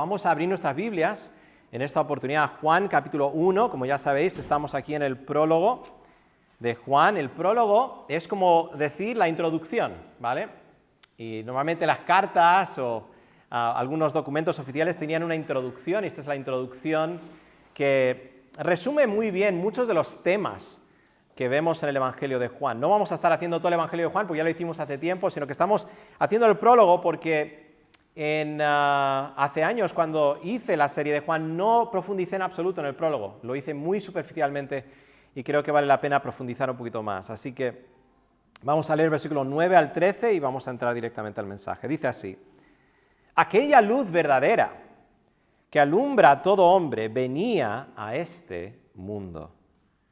Vamos a abrir nuestras Biblias en esta oportunidad. Juan capítulo 1, como ya sabéis, estamos aquí en el prólogo de Juan. El prólogo es como decir la introducción, ¿vale? Y normalmente las cartas o algunos documentos oficiales tenían una introducción, y esta es la introducción que resume muy bien muchos de los temas que vemos en el Evangelio de Juan. No vamos a estar haciendo todo el Evangelio de Juan, porque ya lo hicimos hace tiempo, sino que estamos haciendo el prólogo porque hace años, cuando hice la serie de Juan, no profundicé en absoluto en el prólogo. Lo hice muy superficialmente y creo que vale la pena profundizar un poquito más. Así que vamos a leer versículos 9 al 13 y vamos a entrar directamente al mensaje. Dice así: aquella luz verdadera que alumbra a todo hombre venía a este mundo.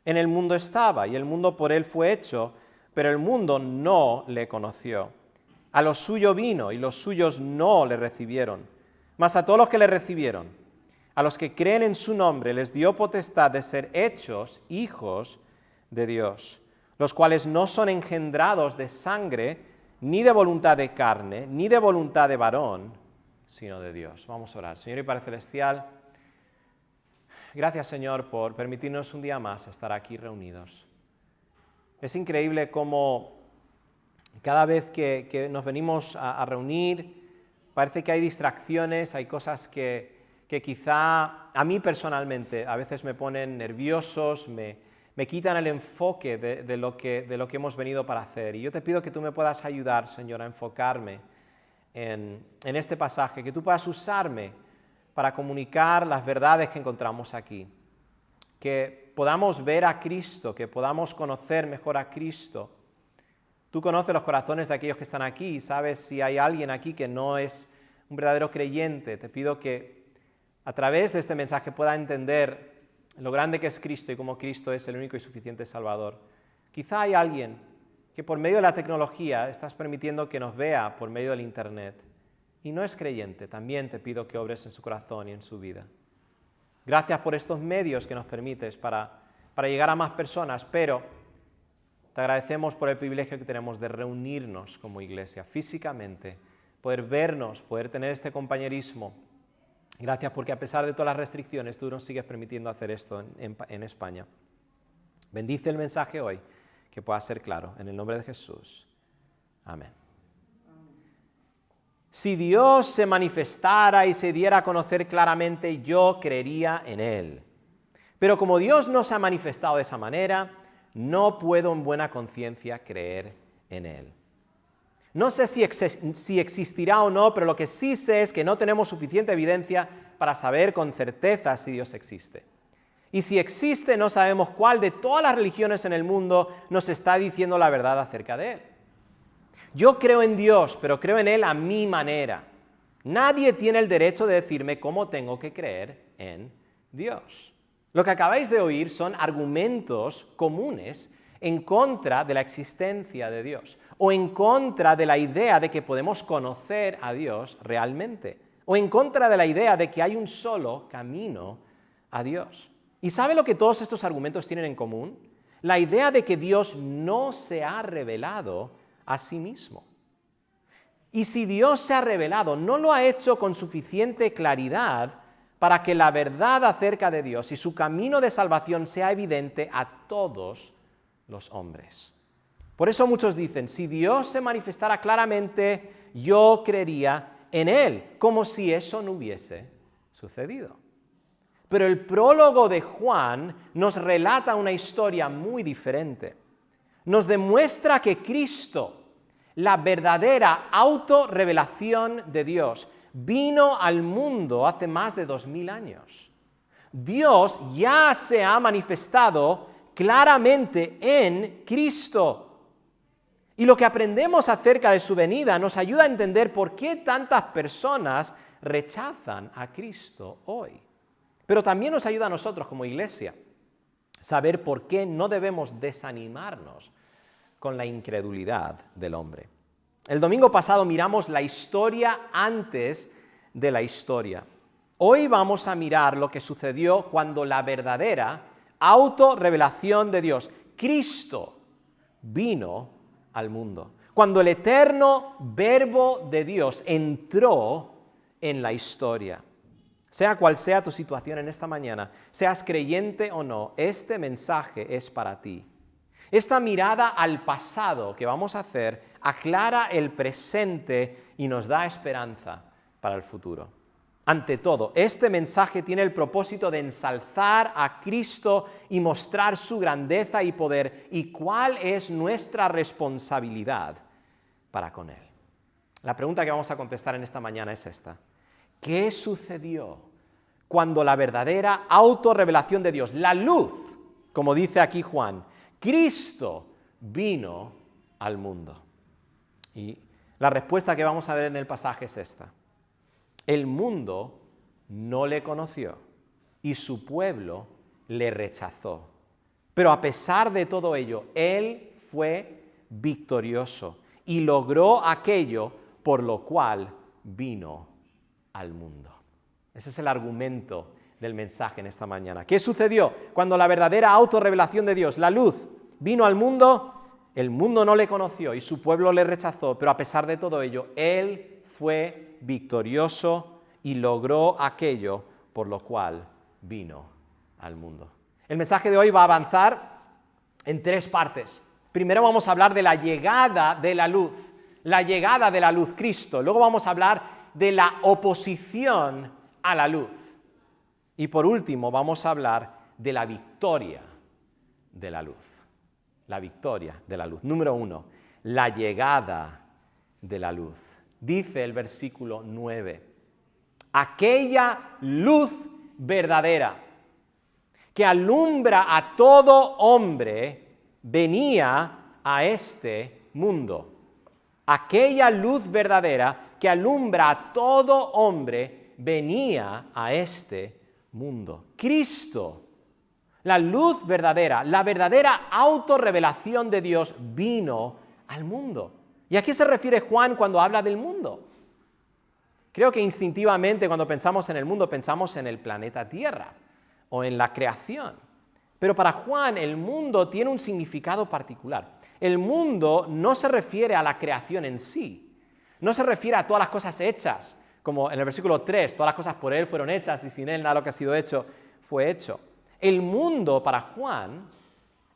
En el mundo estaba, y el mundo por él fue hecho, pero el mundo no le conoció. A los suyos vino, y los suyos no le recibieron. Mas a todos los que le recibieron, a los que creen en su nombre, les dio potestad de ser hechos hijos de Dios, los cuales no son engendrados de sangre, ni de voluntad de carne, ni de voluntad de varón, sino de Dios. Vamos a orar. Señor y Padre Celestial, gracias, Señor, por permitirnos un día más estar aquí reunidos. Es increíble cómo cada vez que nos venimos a reunir, parece que hay distracciones, hay cosas que quizá a mí personalmente a veces me ponen nerviosos, me quitan el enfoque de lo que hemos venido para hacer. Y yo te pido que tú me puedas ayudar, Señor, a enfocarme en este pasaje, que tú puedas usarme para comunicar las verdades que encontramos aquí, que podamos ver a Cristo, que podamos conocer mejor a Cristo. Tú conoces los corazones de aquellos que están aquí y sabes si hay alguien aquí que no es un verdadero creyente. Te pido que a través de este mensaje pueda entender lo grande que es Cristo y cómo Cristo es el único y suficiente Salvador. Quizá hay alguien que por medio de la tecnología estás permitiendo que nos vea por medio del Internet y no es creyente. También te pido que obres en su corazón y en su vida. Gracias por estos medios que nos permites para llegar a más personas, pero te agradecemos por el privilegio que tenemos de reunirnos como iglesia físicamente, poder vernos, poder tener este compañerismo. Gracias porque a pesar de todas las restricciones, tú nos sigues permitiendo hacer esto en España. Bendice el mensaje hoy, que pueda ser claro. En el nombre de Jesús. Amén. Si Dios se manifestara y se diera a conocer claramente, yo creería en Él. Pero como Dios no se ha manifestado de esa manera, no puedo en buena conciencia creer en Él. No sé si existirá o no, pero lo que sí sé es que no tenemos suficiente evidencia para saber con certeza si Dios existe. Y si existe, no sabemos cuál de todas las religiones en el mundo nos está diciendo la verdad acerca de Él. Yo creo en Dios, pero creo en Él a mi manera. Nadie tiene el derecho de decirme cómo tengo que creer en Dios. Lo que acabáis de oír son argumentos comunes en contra de la existencia de Dios, o en contra de la idea de que podemos conocer a Dios realmente, o en contra de la idea de que hay un solo camino a Dios. ¿Y sabe lo que todos estos argumentos tienen en común? La idea de que Dios no se ha revelado a sí mismo. Y si Dios se ha revelado, no lo ha hecho con suficiente claridad para que la verdad acerca de Dios y su camino de salvación sea evidente a todos los hombres. Por eso muchos dicen, si Dios se manifestara claramente, yo creería en Él, como si eso no hubiese sucedido. Pero el prólogo de Juan nos relata una historia muy diferente. Nos demuestra que Cristo, la verdadera autorrevelación de Dios, vino al mundo hace más de 2000 años. Dios ya se ha manifestado claramente en Cristo. Y lo que aprendemos acerca de su venida nos ayuda a entender por qué tantas personas rechazan a Cristo hoy. Pero también nos ayuda a nosotros como iglesia saber por qué no debemos desanimarnos con la incredulidad del hombre. El domingo pasado miramos la historia antes de la historia. Hoy vamos a mirar lo que sucedió cuando la verdadera autorrevelación de Dios, Cristo, vino al mundo. Cuando el eterno Verbo de Dios entró en la historia. Sea cual sea tu situación en esta mañana, seas creyente o no, este mensaje es para ti. Esta mirada al pasado que vamos a hacer aclara el presente y nos da esperanza para el futuro. Ante todo, este mensaje tiene el propósito de ensalzar a Cristo y mostrar su grandeza y poder y cuál es nuestra responsabilidad para con Él. La pregunta que vamos a contestar en esta mañana es esta. ¿Qué sucedió cuando la verdadera autorrevelación de Dios, la luz, como dice aquí Juan, Cristo vino al mundo? Y la respuesta que vamos a ver en el pasaje es esta. El mundo no le conoció y su pueblo le rechazó. Pero a pesar de todo ello, Él fue victorioso y logró aquello por lo cual vino al mundo. Ese es el argumento del mensaje en esta mañana. ¿Qué sucedió cuando la verdadera autorrevelación de Dios, la luz, vino al mundo? El mundo no le conoció y su pueblo le rechazó, pero a pesar de todo ello, Él fue victorioso y logró aquello por lo cual vino al mundo. El mensaje de hoy va a avanzar en 3 partes. Primero vamos a hablar de la llegada de la luz, Cristo. Luego vamos a hablar de la oposición a la luz. Y por último vamos a hablar de la victoria de la luz. La victoria de la luz. Número 1, la llegada de la luz. Dice el versículo 9, aquella luz verdadera que alumbra a todo hombre venía a este mundo. Aquella luz verdadera que alumbra a todo hombre venía a este mundo. Cristo, la luz verdadera, la verdadera autorrevelación de Dios vino al mundo. ¿Y a qué se refiere Juan cuando habla del mundo? Creo que instintivamente cuando pensamos en el mundo pensamos en el planeta Tierra o en la creación. Pero para Juan el mundo tiene un significado particular. El mundo no se refiere a la creación en sí. No se refiere a todas las cosas hechas, como en el versículo 3, todas las cosas por Él fueron hechas y sin Él nada de lo que ha sido hecho fue hecho. El mundo para Juan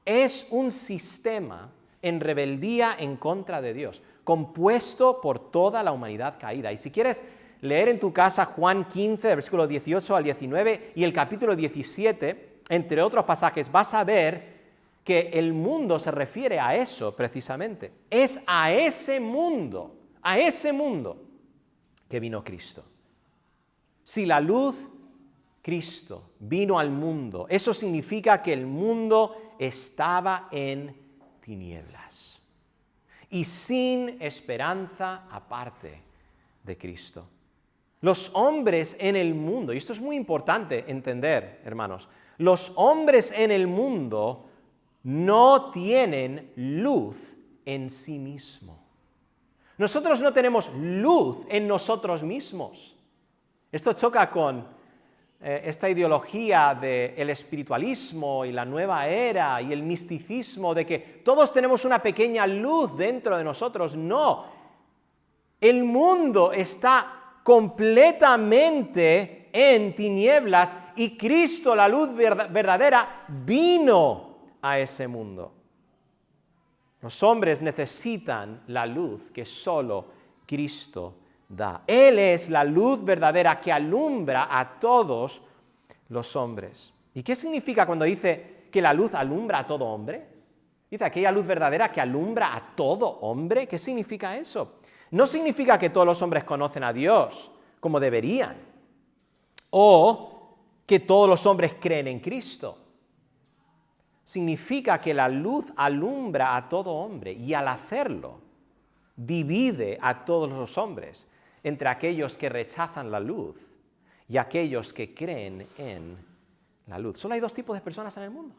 es un sistema en rebeldía en contra de Dios, compuesto por toda la humanidad caída. Y si quieres leer en tu casa Juan 15, versículos 18 al 19 y el capítulo 17, entre otros pasajes, vas a ver que el mundo se refiere a eso precisamente. Es a ese mundo que vino Cristo. Si la luz, Cristo, vino al mundo, eso significa que el mundo estaba en tinieblas y sin esperanza aparte de Cristo. Los hombres en el mundo, y esto es muy importante entender, hermanos, los hombres en el mundo no tienen luz en sí mismos. Nosotros no tenemos luz en nosotros mismos. Esto choca con esta ideología del espiritualismo y la nueva era y el misticismo de que todos tenemos una pequeña luz dentro de nosotros. No, el mundo está completamente en tinieblas y Cristo, la luz verdadera, vino a ese mundo. Los hombres necesitan la luz que solo Cristo da. Él es la luz verdadera que alumbra a todos los hombres. ¿Y qué significa cuando dice que la luz alumbra a todo hombre? Dice aquella luz verdadera que alumbra a todo hombre. ¿Qué significa eso? No significa que todos los hombres conocen a Dios como deberían, o que todos los hombres creen en Cristo. Significa que la luz alumbra a todo hombre y al hacerlo divide a todos los hombres entre aquellos que rechazan la luz y aquellos que creen en la luz. Solo hay 2 tipos de personas en el mundo.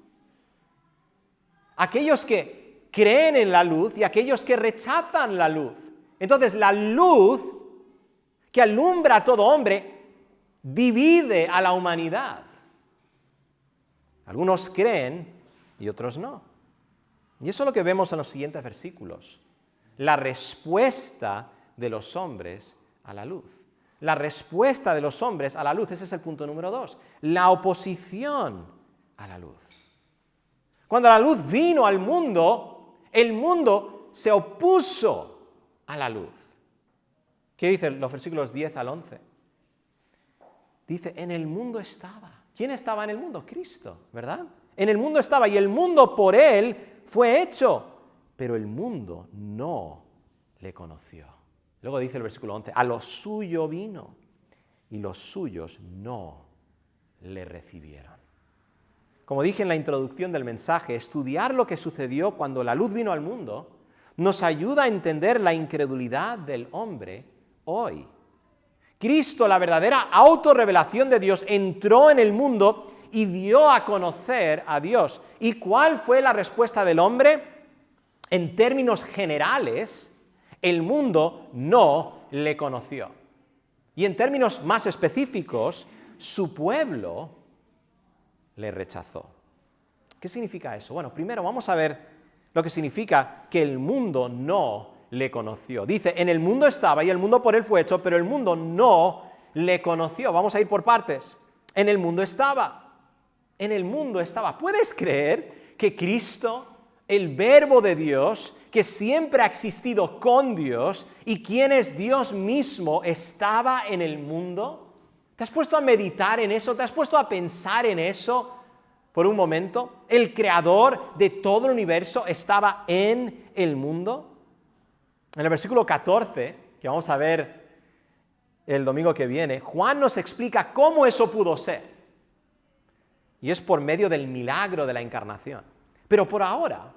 Aquellos que creen en la luz y aquellos que rechazan la luz. Entonces, la luz que alumbra a todo hombre divide a la humanidad. Algunos creen y otros no. Y eso es lo que vemos en los siguientes versículos. La respuesta de los hombres a la luz. la respuesta de los hombres a la luz. Ese es el punto número 2. La oposición a la luz. Cuando la luz vino al mundo, el mundo se opuso a la luz. ¿Qué dicen los versículos 10 al 11? Dice, en el mundo estaba. ¿Quién estaba en el mundo? Cristo, ¿verdad? En el mundo estaba y el mundo por él fue hecho, pero el mundo no le conoció. Luego dice el versículo 11, a lo suyo vino y los suyos no le recibieron. Como dije en la introducción del mensaje, estudiar lo que sucedió cuando la luz vino al mundo nos ayuda a entender la incredulidad del hombre hoy. Cristo, la verdadera autorrevelación de Dios, entró en el mundo y dio a conocer a Dios. ¿Y cuál fue la respuesta del hombre? En términos generales, el mundo no le conoció. Y en términos más específicos, su pueblo le rechazó. ¿Qué significa eso? Bueno, primero vamos a ver lo que significa que el mundo no le conoció. Dice, en el mundo estaba y el mundo por él fue hecho, pero el mundo no le conoció. Vamos a ir por partes. En el mundo estaba. En el mundo estaba. ¿Puedes creer que Cristo, el Verbo de Dios, que siempre ha existido con Dios y quien es Dios mismo, estaba en el mundo? ¿Te has puesto a meditar en eso? ¿Te has puesto a pensar en eso por un momento? ¿El creador de todo el universo estaba en el mundo? En el versículo 14, que vamos a ver el domingo que viene, Juan nos explica cómo eso pudo ser. Y es por medio del milagro de la encarnación. Pero por ahora,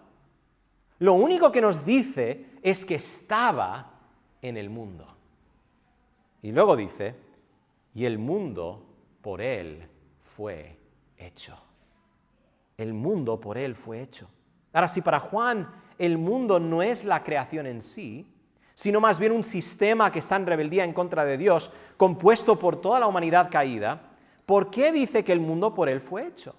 lo único que nos dice es que estaba en el mundo. Y luego dice, y el mundo por él fue hecho. El mundo por él fue hecho. Ahora, si para Juan el mundo no es la creación en sí, sino más bien un sistema que está en rebeldía en contra de Dios, compuesto por toda la humanidad caída, ¿por qué dice que el mundo por él fue hecho?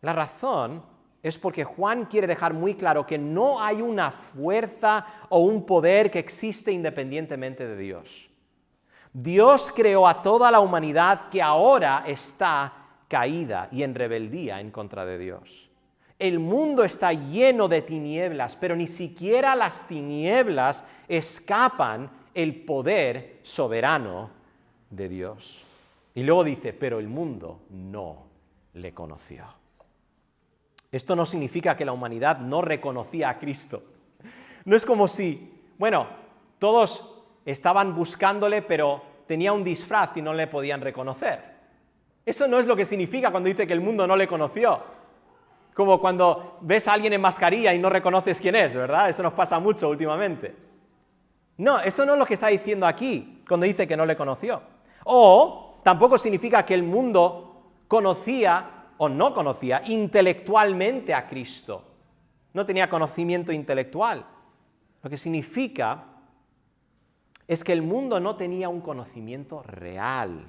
La razón es porque Juan quiere dejar muy claro que no hay una fuerza o un poder que existe independientemente de Dios. Dios creó a toda la humanidad que ahora está caída y en rebeldía en contra de Dios. El mundo está lleno de tinieblas, pero ni siquiera las tinieblas escapan el poder soberano de Dios. Y luego dice, pero el mundo no le conoció. Esto no significa que la humanidad no reconocía a Cristo. No es como si, bueno, todos estaban buscándole, pero tenía un disfraz y no le podían reconocer. Eso no es lo que significa cuando dice que el mundo no le conoció. Como cuando ves a alguien en mascarilla y no reconoces quién es, ¿verdad? Eso nos pasa mucho últimamente. No, eso no es lo que está diciendo aquí, cuando dice que no le conoció. O tampoco significa que el mundo conocía o no conocía intelectualmente a Cristo. No tenía conocimiento intelectual. Lo que significa es que el mundo no tenía un conocimiento real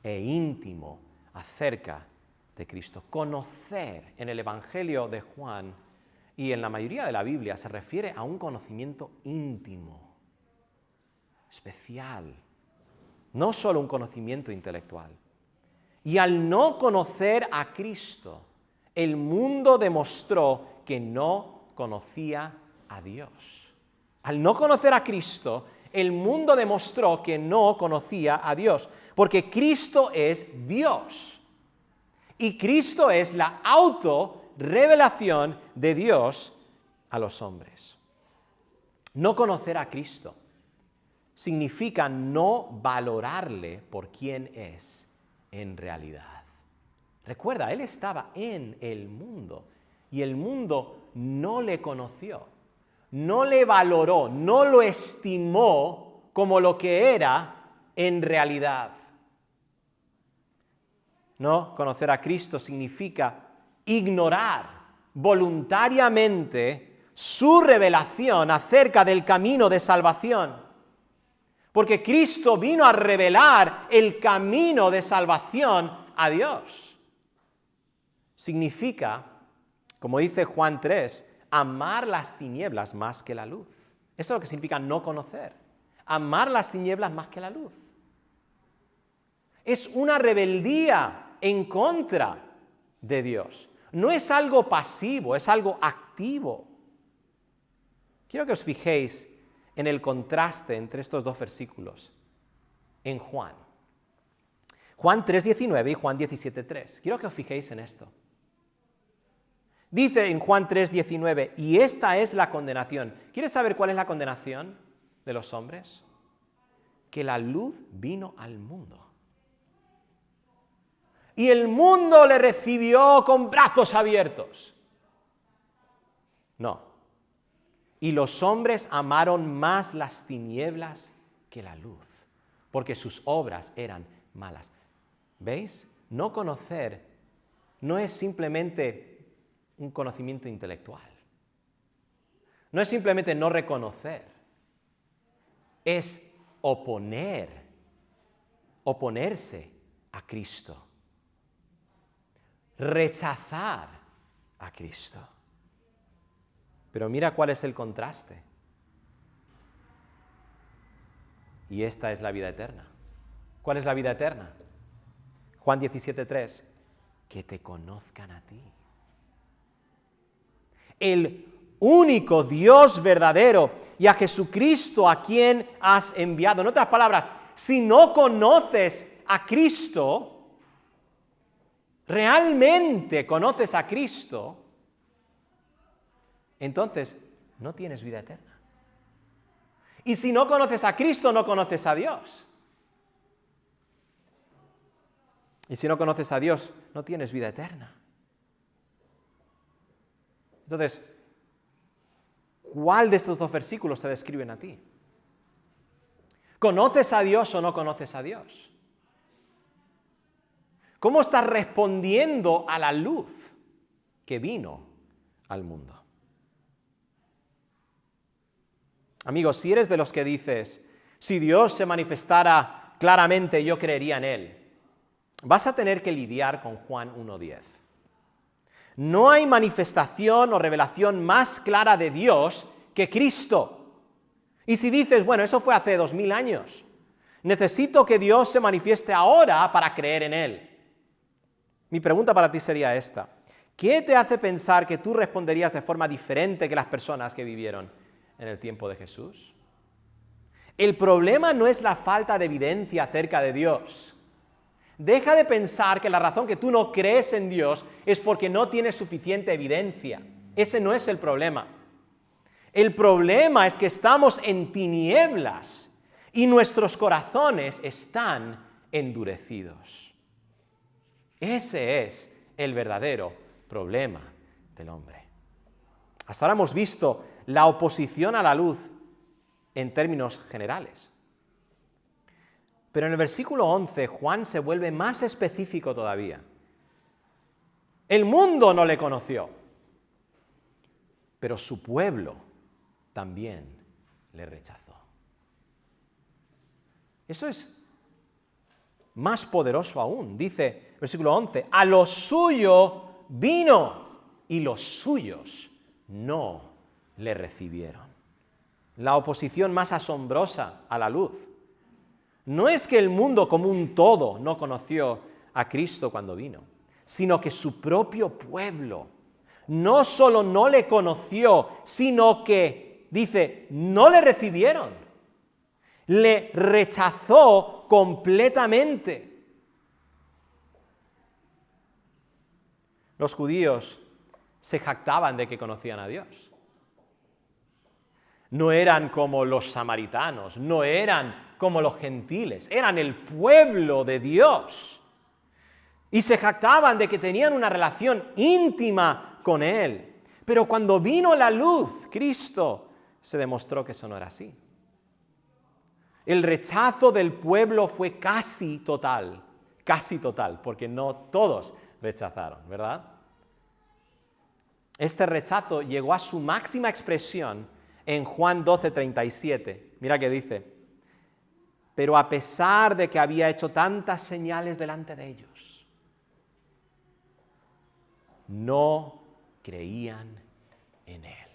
e íntimo acerca de Cristo. Conocer en el Evangelio de Juan y en la mayoría de la Biblia se refiere a un conocimiento íntimo, especial, no solo un conocimiento intelectual. Y al no conocer a Cristo, el mundo demostró que no conocía a Dios. Al no conocer a Cristo, el mundo demostró que no conocía a Dios, porque Cristo es Dios. Y Cristo es la autorrevelación de Dios a los hombres. No conocer a Cristo significa no valorarle por quien es en realidad. Recuerda, Él estaba en el mundo y el mundo no le conoció, no le valoró, no lo estimó como lo que era en realidad. No conocer a Cristo significa ignorar voluntariamente su revelación acerca del camino de salvación. Porque Cristo vino a revelar el camino de salvación a Dios. Significa, como dice Juan 3, amar las tinieblas más que la luz. Eso es lo que significa no conocer. Amar las tinieblas más que la luz. Es una rebeldía en contra de Dios. No es algo pasivo, es algo activo. Quiero que os fijéis en el contraste entre estos dos versículos en Juan. Juan 3:19 y Juan 17:3. Quiero que os fijéis en esto. Dice en Juan 3:19, y esta es la condenación. ¿Quieres saber cuál es la condenación de los hombres? Que la luz vino al mundo. Y el mundo le recibió con brazos abiertos. No. Y los hombres amaron más las tinieblas que la luz, porque sus obras eran malas. ¿Veis? No conocer no es simplemente un conocimiento intelectual. No es simplemente no reconocer. Es oponerse a Cristo. Rechazar a Cristo. Pero mira cuál es el contraste. Y esta es la vida eterna. ¿Cuál es la vida eterna? Juan 17:3. Que te conozcan a ti. El único Dios verdadero y a Jesucristo a quien has enviado. En otras palabras, si no conoces a Cristo, realmente conoces a Cristo, entonces no tienes vida eterna. Y si no conoces a Cristo, no conoces a Dios. Y si no conoces a Dios, no tienes vida eterna. Entonces, ¿cuál de estos dos versículos te describen a ti? ¿Conoces a Dios o no conoces a Dios? ¿Cómo estás respondiendo a la luz que vino al mundo? Amigos, si eres de los que dices, si Dios se manifestara claramente, yo creería en Él, vas a tener que lidiar con Juan 1:10. No hay manifestación o revelación más clara de Dios que Cristo. Y si dices, bueno, eso fue hace 2000 años, necesito que Dios se manifieste ahora para creer en Él. Mi pregunta para ti sería esta. ¿Qué te hace pensar que tú responderías de forma diferente que las personas que vivieron en el tiempo de Jesús? El problema no es la falta de evidencia acerca de Dios. Deja de pensar que la razón que tú no crees en Dios es porque no tienes suficiente evidencia. Ese no es el problema. El problema es que estamos en tinieblas y nuestros corazones están endurecidos. Ese es el verdadero problema del hombre. Hasta ahora hemos visto la oposición a la luz en términos generales. Pero en el versículo 11, Juan se vuelve más específico todavía. El mundo no le conoció, pero su pueblo también le rechazó. Eso es más poderoso aún. Dice, versículo 11, a lo suyo vino y los suyos no le recibieron. La oposición más asombrosa a la luz. No es que el mundo como un todo no conoció a Cristo cuando vino, sino que su propio pueblo no solo no le conoció, sino que, dice, no le recibieron. Le rechazó completamente. Los judíos se jactaban de que conocían a Dios. No eran como los samaritanos, no eran como los gentiles, eran el pueblo de Dios. Y se jactaban de que tenían una relación íntima con Él. Pero cuando vino la luz, Cristo, se demostró que eso no era así. El rechazo del pueblo fue casi total, porque no todos rechazaron, ¿verdad? Este rechazo llegó a su máxima expresión en Juan 12:37. Mira que dice, pero a pesar de que había hecho tantas señales delante de ellos, no creían en Él.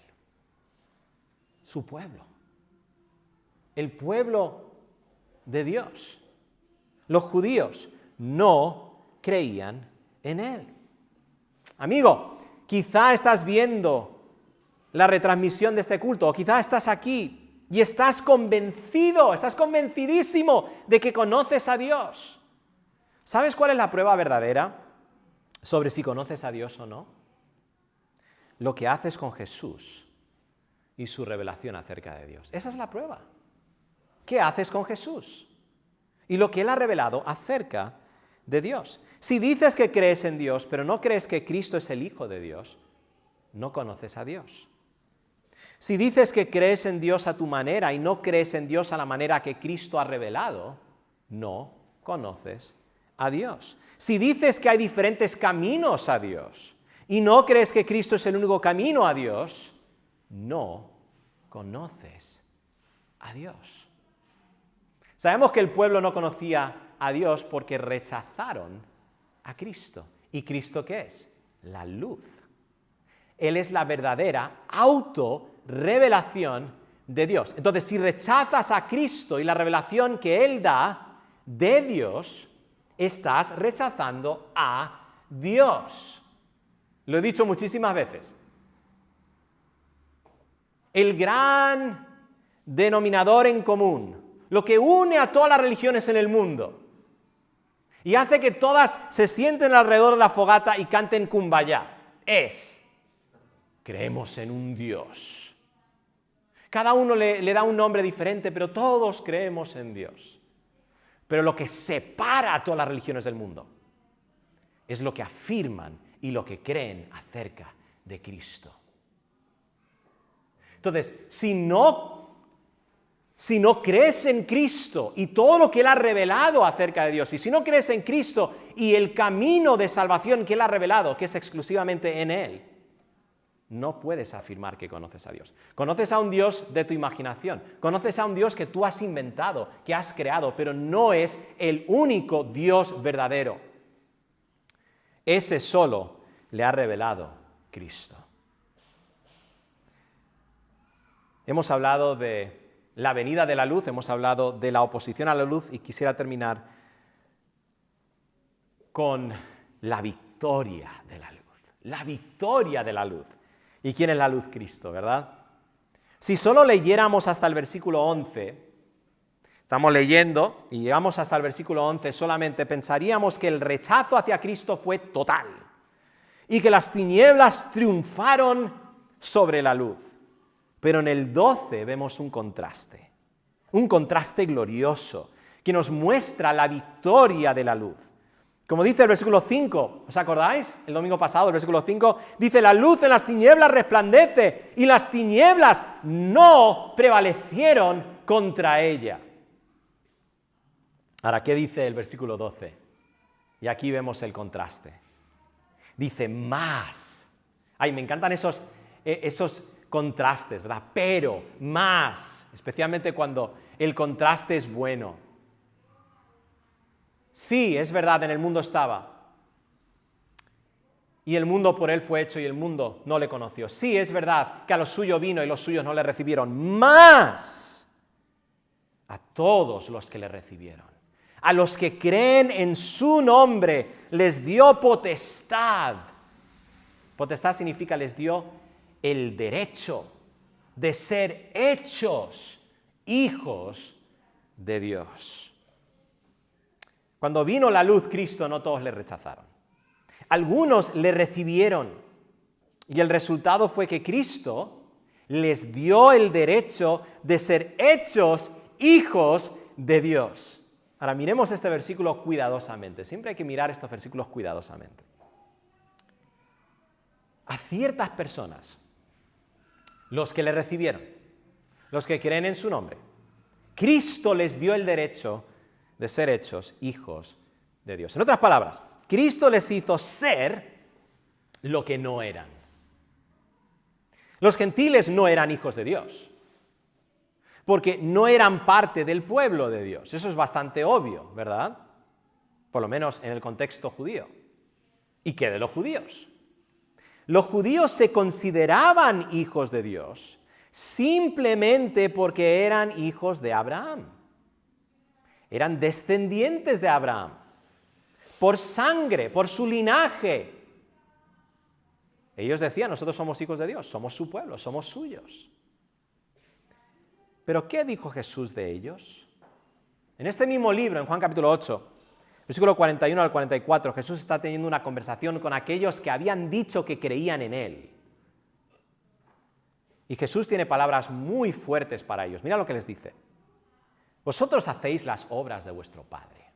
Su pueblo, el pueblo de Dios, los judíos, no creían en Él. Amigo, quizá estás viendo la retransmisión de este culto, o quizá estás aquí y estás convencido, estás convencidísimo de que conoces a Dios. ¿Sabes cuál es la prueba verdadera sobre si conoces a Dios o no? Lo que haces con Jesús y su revelación acerca de Dios. Esa es la prueba. ¿Qué haces con Jesús? Y lo que Él ha revelado acerca de Dios. Si dices que crees en Dios, pero no crees que Cristo es el Hijo de Dios, no conoces a Dios. Si dices que crees en Dios a tu manera y no crees en Dios a la manera que Cristo ha revelado, no conoces a Dios. Si dices que hay diferentes caminos a Dios y no crees que Cristo es el único camino a Dios, no conoces a Dios. Sabemos que el pueblo no conocía a Dios porque rechazaron a Cristo. ¿Y Cristo qué es? La luz. Él es la verdadera autorrevelación de Dios. Entonces, si rechazas a Cristo y la revelación que Él da de Dios, estás rechazando a Dios. Lo he dicho muchísimas veces. El gran denominador en común, lo que une a todas las religiones en el mundo y hace que todas se sienten alrededor de la fogata y canten Kumbaya, es: creemos en un Dios. Cada uno le da un nombre diferente, pero todos creemos en Dios. Pero lo que separa a todas las religiones del mundo es lo que afirman y lo que creen acerca de Cristo. Entonces, si no crees en Cristo y todo lo que Él ha revelado acerca de Dios, y si no crees en Cristo y el camino de salvación que Él ha revelado, que es exclusivamente en Él, no puedes afirmar que conoces a Dios. Conoces a un Dios de tu imaginación, conoces a un Dios que tú has inventado, que has creado, pero no es el único Dios verdadero. Ese solo le ha revelado Cristo. Hemos hablado de la venida de la luz, hemos hablado de la oposición a la luz y quisiera terminar con la victoria de la luz. La victoria de la luz. ¿Y quién es la luz? Cristo, ¿verdad? Si solo leyéramos hasta el versículo 11, estamos leyendo y llegamos hasta el versículo 11, solamente pensaríamos que el rechazo hacia Cristo fue total y que las tinieblas triunfaron sobre la luz. Pero en el 12 vemos un contraste glorioso que nos muestra la victoria de la luz. Como dice el versículo 5, ¿os acordáis? El domingo pasado, el versículo 5, dice: la luz en las tinieblas resplandece y las tinieblas no prevalecieron contra ella. Ahora, ¿qué dice el versículo 12? Y aquí vemos el contraste. Dice más. Ay, me encantan esos contrastes, ¿verdad? Pero, más, especialmente cuando el contraste es bueno. Sí, es verdad, en el mundo estaba. Y el mundo por Él fue hecho y el mundo no le conoció. Sí, es verdad que a los suyos vino y los suyos no le recibieron. Más a todos los que le recibieron. A los que creen en su nombre les dio potestad. Potestad significa les dio el derecho de ser hechos hijos de Dios. Cuando vino la luz Cristo, no todos le rechazaron. Algunos le recibieron y el resultado fue que Cristo les dio el derecho de ser hechos hijos de Dios. Ahora miremos este versículo cuidadosamente. Siempre hay que mirar estos versículos cuidadosamente. A ciertas personas, los que le recibieron, los que creen en su nombre, Cristo les dio el derecho de ser hechos hijos de Dios. En otras palabras, Cristo les hizo ser lo que no eran. Los gentiles no eran hijos de Dios, porque no eran parte del pueblo de Dios. Eso es bastante obvio, ¿verdad? Por lo menos en el contexto judío. ¿Y qué de los judíos? Los judíos se consideraban hijos de Dios simplemente porque eran hijos de Abraham. Eran descendientes de Abraham. por sangre, por su linaje. Ellos decían, nosotros somos hijos de Dios, somos su pueblo, somos suyos. ¿Pero qué dijo Jesús de ellos? En este mismo libro, en Juan capítulo 8, versículo 41 al 44, Jesús está teniendo una conversación con aquellos que habían dicho que creían en Él. Y Jesús tiene palabras muy fuertes para ellos. Mira lo que les dice. Vosotros hacéis las obras de vuestro Padre.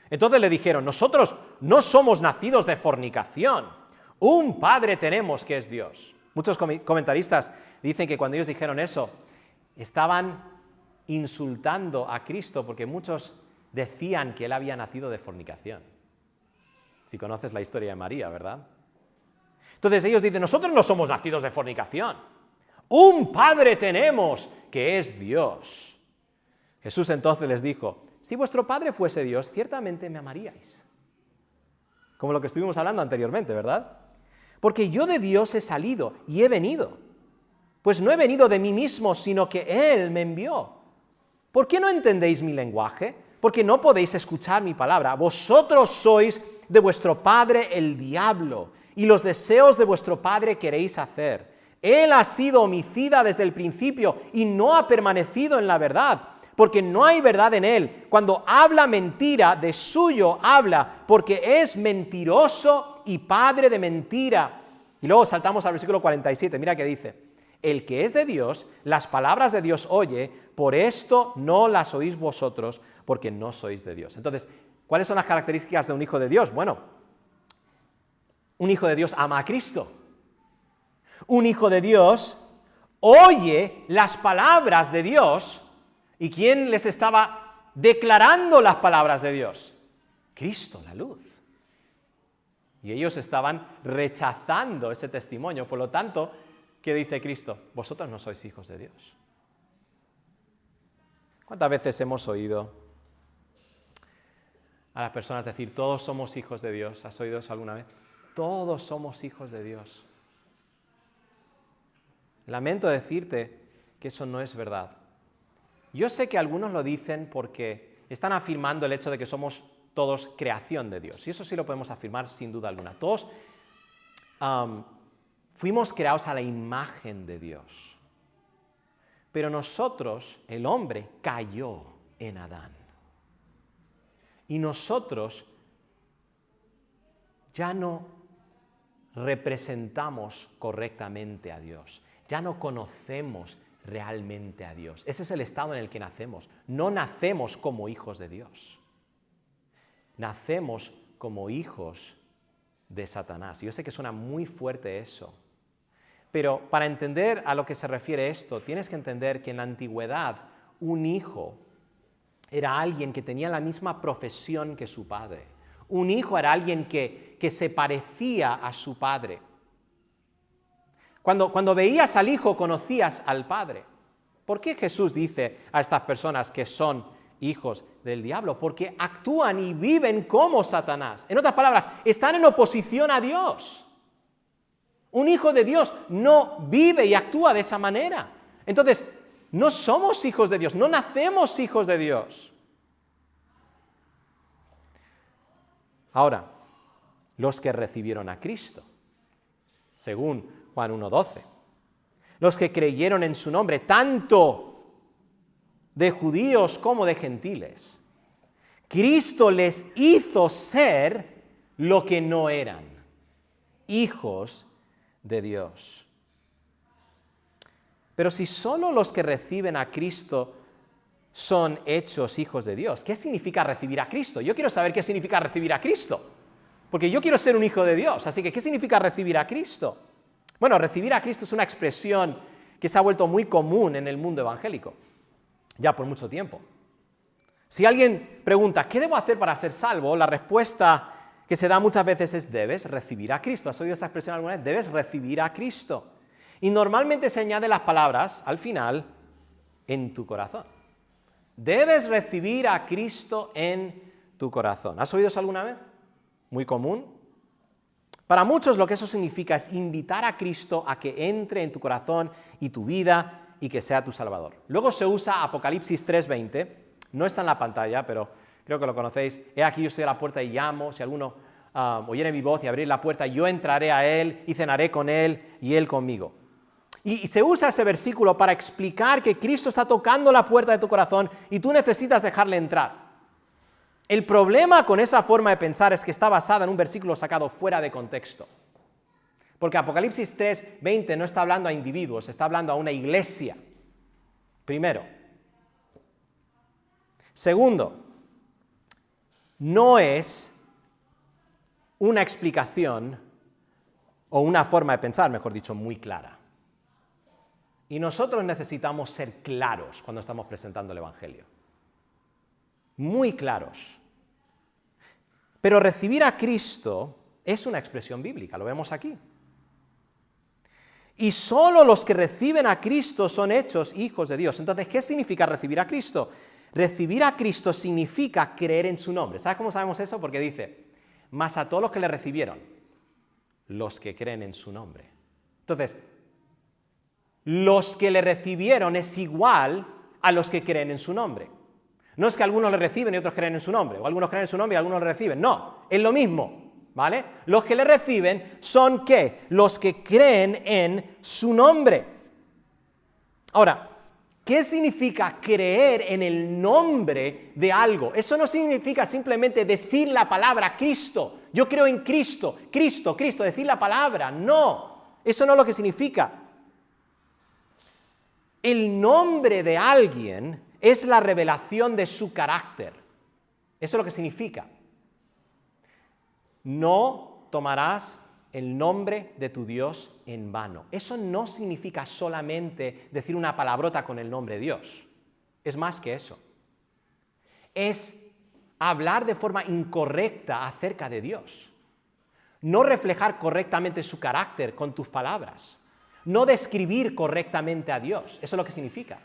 Entonces le dijeron, nosotros no somos nacidos de fornicación. Un Padre tenemos que es Dios. Muchos comentaristas dicen que cuando ellos dijeron eso, estaban insultando a Cristo porque muchos decían que Él había nacido de fornicación. Si conoces la historia de María, ¿verdad? Entonces ellos dicen, nosotros no somos nacidos de fornicación. Un Padre tenemos que es Dios. Jesús entonces les dijo, si vuestro Padre fuese Dios, ciertamente me amaríais. Como lo que estuvimos hablando anteriormente, ¿verdad? Porque yo de Dios he salido y he venido. Pues no he venido de mí mismo, sino que Él me envió. ¿Por qué no entendéis mi lenguaje? Porque no podéis escuchar mi palabra. Vosotros sois de vuestro padre el diablo, y los deseos de vuestro padre queréis hacer. Él ha sido homicida desde el principio y no ha permanecido en la verdad, porque no hay verdad en él. Cuando habla mentira, de suyo habla, porque es mentiroso y padre de mentira. Y luego saltamos al versículo 47, mira qué dice. El que es de Dios, las palabras de Dios oye, por esto no las oís vosotros, porque no sois de Dios. Entonces, ¿cuáles son las características de un hijo de Dios? Bueno, un hijo de Dios ama a Cristo. Un hijo de Dios oye las palabras de Dios. ¿Y quién les estaba declarando las palabras de Dios? Cristo, la luz. Y ellos estaban rechazando ese testimonio. Por lo tanto, ¿qué dice Cristo? Vosotros no sois hijos de Dios. ¿Cuántas veces hemos oído a las personas decir, todos somos hijos de Dios? ¿Has oído eso alguna vez? Todos somos hijos de Dios. Lamento decirte que eso no es verdad. Yo sé que algunos lo dicen porque están afirmando el hecho de que somos todos creación de Dios. Y eso sí lo podemos afirmar sin duda alguna. Todos fuimos creados a la imagen de Dios. Pero nosotros, el hombre, cayó en Adán. Y nosotros ya no representamos correctamente a Dios. Ya no conocemos realmente a Dios. Ese es el estado en el que nacemos. No nacemos como hijos de Dios. Nacemos como hijos de Satanás. Yo sé que suena muy fuerte eso, pero para entender a lo que se refiere esto, tienes que entender que en la antigüedad un hijo era alguien que tenía la misma profesión que su padre. Un hijo era alguien que se parecía a su padre. Cuando veías al hijo, conocías al padre. ¿Por qué Jesús dice a estas personas que son hijos del diablo? Porque actúan y viven como Satanás. En otras palabras, están en oposición a Dios. Un hijo de Dios no vive y actúa de esa manera. Entonces, no somos hijos de Dios, no nacemos hijos de Dios. Ahora, los que recibieron a Cristo, según Juan 1:12, los que creyeron en su nombre, tanto de judíos como de gentiles, Cristo les hizo ser lo que no eran, hijos de Dios. Pero si solo los que reciben a Cristo son hechos hijos de Dios, ¿qué significa recibir a Cristo? Yo quiero saber qué significa recibir a Cristo, porque yo quiero ser un hijo de Dios, así que ¿qué significa recibir a Cristo? Bueno, recibir a Cristo es una expresión que se ha vuelto muy común en el mundo evangélico, ya por mucho tiempo. Si alguien pregunta, ¿qué debo hacer para ser salvo?, la respuesta que se da muchas veces es, debes recibir a Cristo. ¿Has oído esa expresión alguna vez? Debes recibir a Cristo. Y normalmente se añaden las palabras, al final, en tu corazón. Debes recibir a Cristo en tu corazón. ¿Has oído eso alguna vez? Muy común. Para muchos lo que eso significa es invitar a Cristo a que entre en tu corazón y tu vida y que sea tu Salvador. Luego se usa Apocalipsis 3:20, no está en la pantalla, pero creo que lo conocéis. He aquí yo estoy a la puerta y llamo, si alguno oyere mi voz y abrir la puerta, yo entraré a él y cenaré con él y él conmigo. Y se usa ese versículo para explicar que Cristo está tocando la puerta de tu corazón y tú necesitas dejarle entrar. El problema con esa forma de pensar es que está basada en un versículo sacado fuera de contexto. Porque Apocalipsis 3:20 no está hablando a individuos, está hablando a una iglesia. Primero. Segundo, no es una explicación o una forma de pensar, mejor dicho, muy clara. Y nosotros necesitamos ser claros cuando estamos presentando el Evangelio. Muy claros. Pero recibir a Cristo es una expresión bíblica, lo vemos aquí. Y solo los que reciben a Cristo son hechos hijos de Dios. Entonces, ¿qué significa recibir a Cristo? Recibir a Cristo significa creer en su nombre. ¿Sabes cómo sabemos eso? Porque dice, mas a todos los que le recibieron, los que creen en su nombre. Entonces, los que le recibieron es igual a los que creen en su nombre. No es que algunos le reciben y otros creen en su nombre, o algunos creen en su nombre y algunos le reciben. No, es lo mismo. ¿Vale? Los que le reciben son ¿qué? Los que creen en su nombre. Ahora, ¿qué significa creer en el nombre de algo? Eso no significa simplemente decir la palabra Cristo. Yo creo en Cristo, Cristo, Cristo, decir la palabra. No, eso no es lo que significa. El nombre de alguien es la revelación de su carácter. Eso es lo que significa. No tomarás el nombre de tu Dios en vano. Eso no significa solamente decir una palabrota con el nombre de Dios. Es más que eso. Es hablar de forma incorrecta acerca de Dios. No reflejar correctamente su carácter con tus palabras. No describir correctamente a Dios. Eso es lo que significa.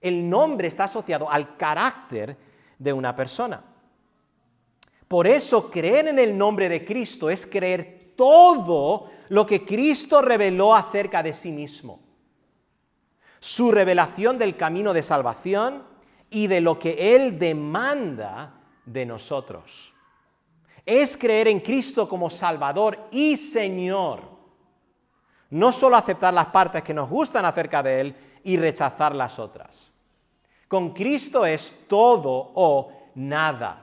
El nombre está asociado al carácter de una persona. Por eso creer en el nombre de Cristo es creer todo lo que Cristo reveló acerca de sí mismo. Su revelación del camino de salvación y de lo que Él demanda de nosotros. Es creer en Cristo como Salvador y Señor. No solo aceptar las partes que nos gustan acerca de Él y rechazar las otras. Con Cristo es todo o nada.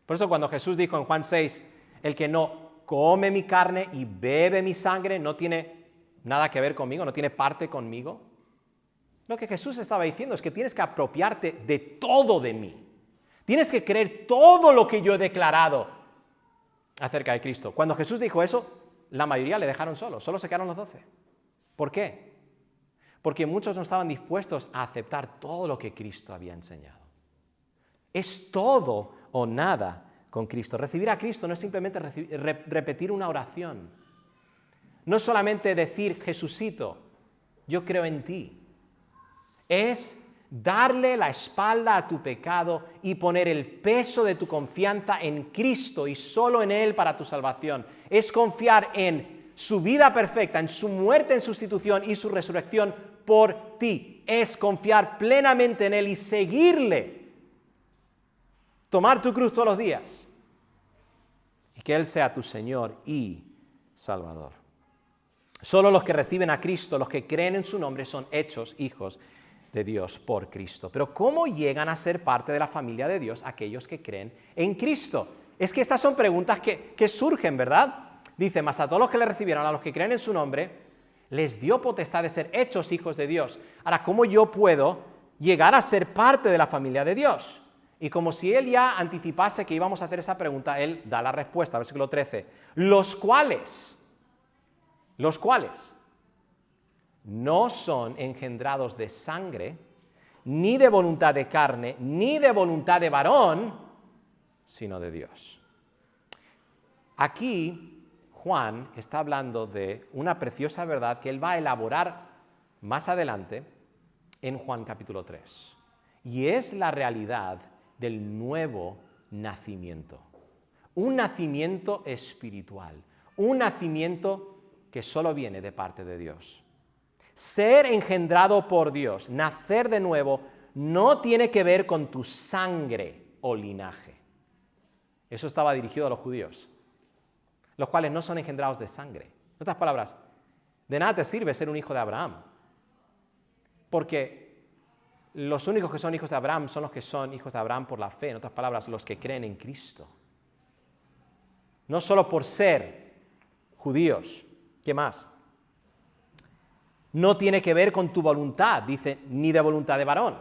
Por eso cuando Jesús dijo en Juan 6, el que no come mi carne y bebe mi sangre no tiene nada que ver conmigo, no tiene parte conmigo. Lo que Jesús estaba diciendo es que tienes que apropiarte de todo de mí. Tienes que creer todo lo que yo he declarado acerca de Cristo. Cuando Jesús dijo eso, la mayoría le dejaron solo se quedaron los 12. ¿Por qué? Porque muchos no estaban dispuestos a aceptar todo lo que Cristo había enseñado. Es todo o nada con Cristo. Recibir a Cristo no es simplemente repetir una oración. No es solamente decir, Jesucito, yo creo en ti. Es darle la espalda a tu pecado y poner el peso de tu confianza en Cristo y solo en Él para tu salvación. Es confiar en su vida perfecta, en su muerte en sustitución y su resurrección por ti. Es confiar plenamente en Él y seguirle. Tomar tu cruz todos los días y que Él sea tu Señor y Salvador. Solo los que reciben a Cristo, los que creen en su nombre, son hechos hijos de Dios por Cristo. Pero ¿cómo llegan a ser parte de la familia de Dios aquellos que creen en Cristo? Es que estas son preguntas que surgen, ¿verdad? Dice, mas a todos los que le recibieron, a los que creen en su nombre, les dio potestad de ser hechos hijos de Dios. Ahora, ¿cómo yo puedo llegar a ser parte de la familia de Dios? Y como si él ya anticipase que íbamos a hacer esa pregunta, él da la respuesta, versículo 13. Los cuales no son engendrados de sangre, ni de voluntad de carne, ni de voluntad de varón, sino de Dios. Aquí Juan está hablando de una preciosa verdad que él va a elaborar más adelante en Juan capítulo 3. Y es la realidad del nuevo nacimiento. Un nacimiento espiritual, un nacimiento que solo viene de parte de Dios. Ser engendrado por Dios, nacer de nuevo, no tiene que ver con tu sangre, o linaje. Eso estaba dirigido a los judíos, los cuales no son engendrados de sangre. En otras palabras, de nada te sirve ser un hijo de Abraham, porque los únicos que son hijos de Abraham son los que son hijos de Abraham por la fe, en otras palabras, los que creen en Cristo. No solo por ser judíos, ¿qué más? No tiene que ver con tu voluntad, dice, ni de voluntad de varón,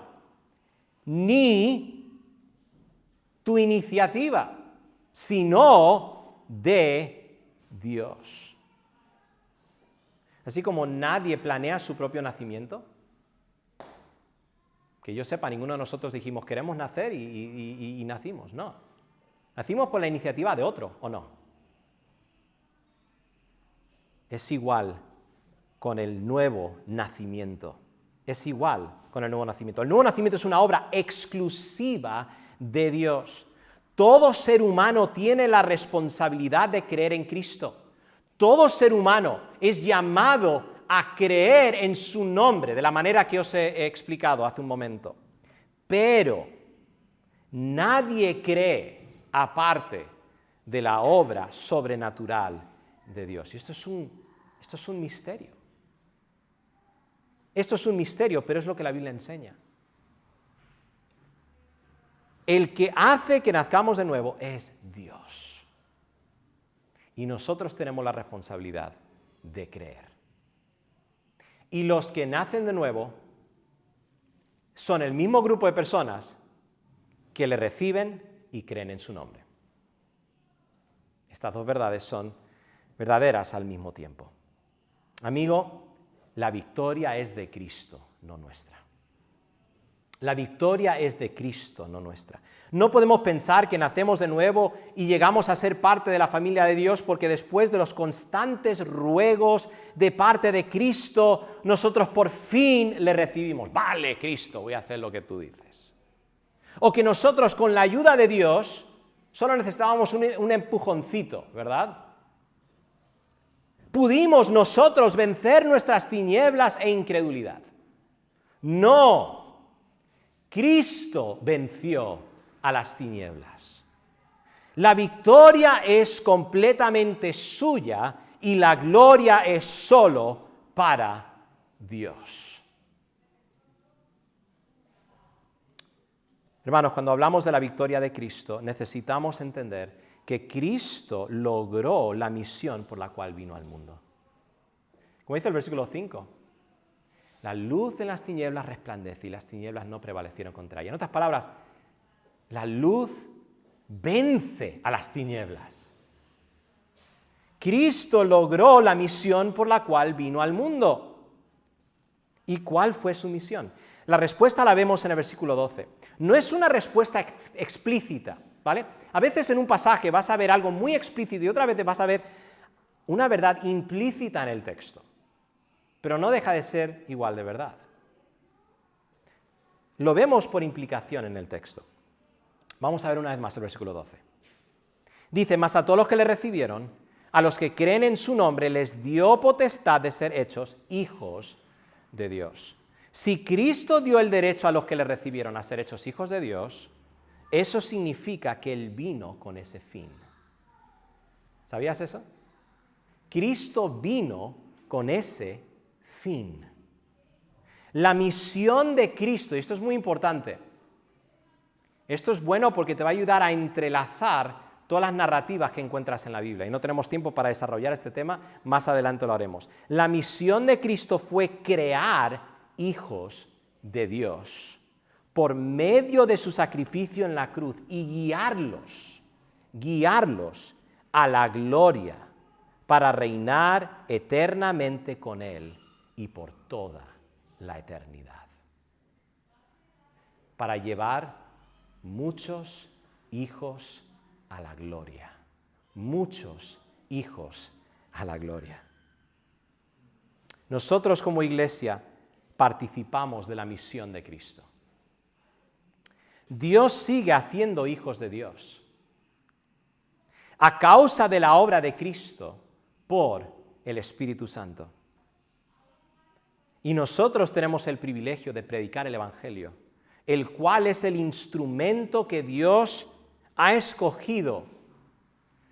ni tu iniciativa, sino de Dios. Así como nadie planea su propio nacimiento, que yo sepa, ninguno de nosotros dijimos, queremos nacer y nacimos, no. Nacimos por la iniciativa de otro, ¿o no? Es igual con el nuevo nacimiento. Es igual con el nuevo nacimiento. El nuevo nacimiento es una obra exclusiva de Dios. Todo ser humano tiene la responsabilidad de creer en Cristo. Todo ser humano es llamado a creer en su nombre, de la manera que os he explicado hace un momento. Pero nadie cree aparte de la obra sobrenatural de Dios. Y esto es un misterio. Esto es un misterio, pero es lo que la Biblia enseña. El que hace que nazcamos de nuevo es Dios. Y nosotros tenemos la responsabilidad de creer. Y los que nacen de nuevo son el mismo grupo de personas que le reciben y creen en su nombre. Estas dos verdades son verdaderas al mismo tiempo. Amigo, la victoria es de Cristo, no nuestra. La victoria es de Cristo, no nuestra. No podemos pensar que nacemos de nuevo y llegamos a ser parte de la familia de Dios porque después de los constantes ruegos de parte de Cristo, nosotros por fin le recibimos. Vale, Cristo, voy a hacer lo que tú dices. O que nosotros con la ayuda de Dios solo necesitábamos un empujoncito, ¿verdad? Pudimos nosotros vencer nuestras tinieblas e incredulidad. No. Cristo venció a las tinieblas. La victoria es completamente suya y la gloria es solo para Dios. Hermanos, cuando hablamos de la victoria de Cristo, necesitamos entender que Cristo logró la misión por la cual vino al mundo. Como dice el versículo 5, la luz de las tinieblas resplandece y las tinieblas no prevalecieron contra ella. En otras palabras, la luz vence a las tinieblas. Cristo logró la misión por la cual vino al mundo. ¿Y cuál fue su misión? La respuesta la vemos en el versículo 12. No es una respuesta explícita, ¿vale? A veces en un pasaje vas a ver algo muy explícito y otra vez vas a ver una verdad implícita en el texto. Pero no deja de ser igual de verdad. Lo vemos por implicación en el texto. Vamos a ver una vez más el versículo 12. Dice, mas a todos los que le recibieron, a los que creen en su nombre, les dio potestad de ser hechos hijos de Dios. Si Cristo dio el derecho a los que le recibieron a ser hechos hijos de Dios, eso significa que Él vino con ese fin. ¿Sabías eso? Cristo vino con ese fin. La misión de Cristo, y esto es muy importante, esto es bueno porque te va a ayudar a entrelazar todas las narrativas que encuentras en la Biblia, y no tenemos tiempo para desarrollar este tema, más adelante lo haremos. La misión de Cristo fue crear hijos de Dios por medio de su sacrificio en la cruz y guiarlos a la gloria para reinar eternamente con Él y por toda la eternidad. Para llevar muchos hijos a la gloria. Muchos hijos a la gloria. Nosotros como iglesia participamos de la misión de Cristo. Dios sigue haciendo hijos de Dios a causa de la obra de Cristo por el Espíritu Santo. Y nosotros tenemos el privilegio de predicar el Evangelio el cual es el instrumento que Dios ha escogido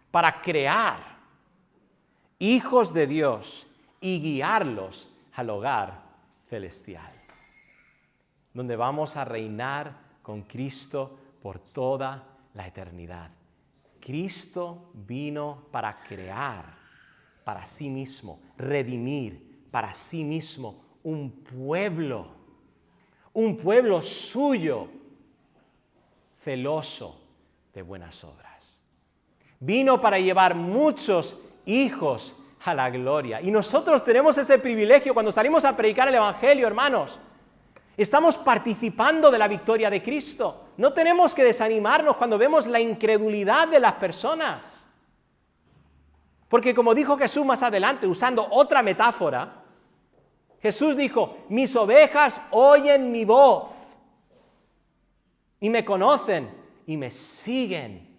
para crear hijos de Dios y guiarlos al hogar celestial, donde vamos a reinar con Cristo por toda la eternidad. Cristo vino para crear para sí mismo, redimir para sí mismo un pueblo suyo, celoso de buenas obras. Vino para llevar muchos hijos a la gloria. Y nosotros tenemos ese privilegio cuando salimos a predicar el Evangelio, hermanos. Estamos participando de la victoria de Cristo. No tenemos que desanimarnos cuando vemos la incredulidad de las personas. Porque como dijo Jesús más adelante, usando otra metáfora, Jesús dijo, mis ovejas oyen mi voz y me conocen y me siguen.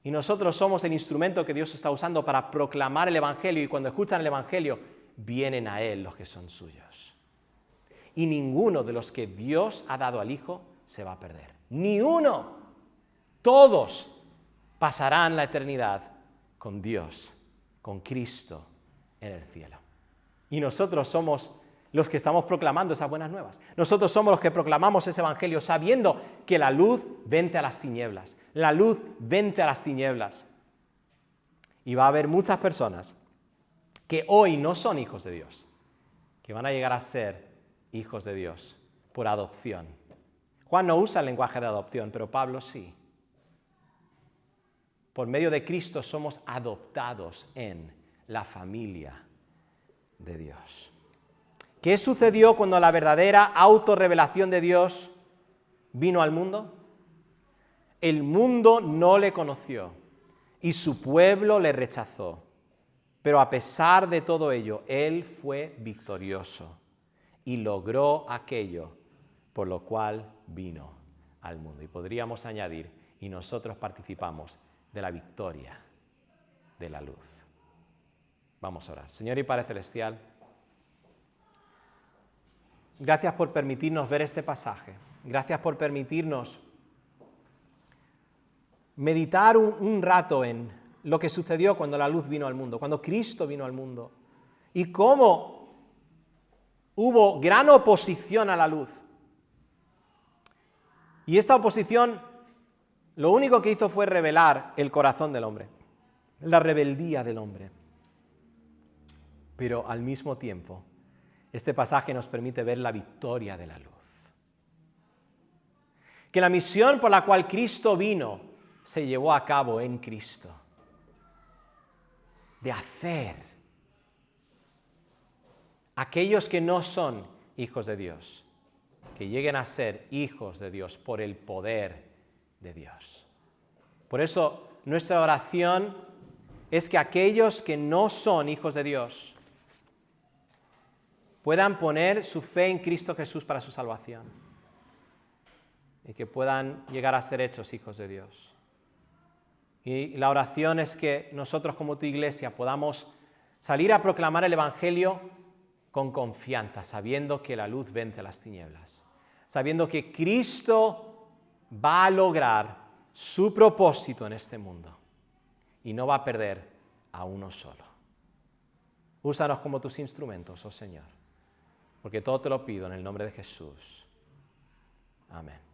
Y nosotros somos el instrumento que Dios está usando para proclamar el Evangelio, y cuando escuchan el Evangelio, vienen a Él los que son suyos. Y ninguno de los que Dios ha dado al Hijo se va a perder. Ni uno. Todos pasarán la eternidad con Dios, con Cristo en el cielo. Y nosotros somos los que estamos proclamando esas buenas nuevas. Nosotros somos los que proclamamos ese Evangelio sabiendo que la luz vence a las tinieblas. La luz vence a las tinieblas. Y va a haber muchas personas que hoy no son hijos de Dios, que van a llegar a ser hijos de Dios por adopción. Juan no usa el lenguaje de adopción, pero Pablo sí. Por medio de Cristo somos adoptados en la familia de Dios. ¿Qué sucedió cuando la verdadera autorrevelación de Dios vino al mundo? El mundo no le conoció y su pueblo le rechazó. Pero a pesar de todo ello, Él fue victorioso y logró aquello por lo cual vino al mundo. Y podríamos añadir, y nosotros participamos de la victoria de la luz. Vamos a orar. Señor y Padre Celestial, gracias por permitirnos ver este pasaje. Gracias por permitirnos meditar un rato en lo que sucedió cuando la luz vino al mundo, cuando Cristo vino al mundo, y cómo hubo gran oposición a la luz. Y esta oposición lo único que hizo fue revelar el corazón del hombre, la rebeldía del hombre. Pero al mismo tiempo, este pasaje nos permite ver la victoria de la luz. Que la misión por la cual Cristo vino se llevó a cabo en Cristo. De hacer aquellos que no son hijos de Dios, que lleguen a ser hijos de Dios por el poder de Dios. Por eso nuestra oración es que aquellos que no son hijos de Dios puedan poner su fe en Cristo Jesús para su salvación y que puedan llegar a ser hechos hijos de Dios. Y la oración es que nosotros como tu iglesia podamos salir a proclamar el Evangelio con confianza, sabiendo que la luz vence a las tinieblas, sabiendo que Cristo va a lograr su propósito en este mundo y no va a perder a uno solo. Úsanos como tus instrumentos, oh Señor, porque todo te lo pido en el nombre de Jesús. Amén.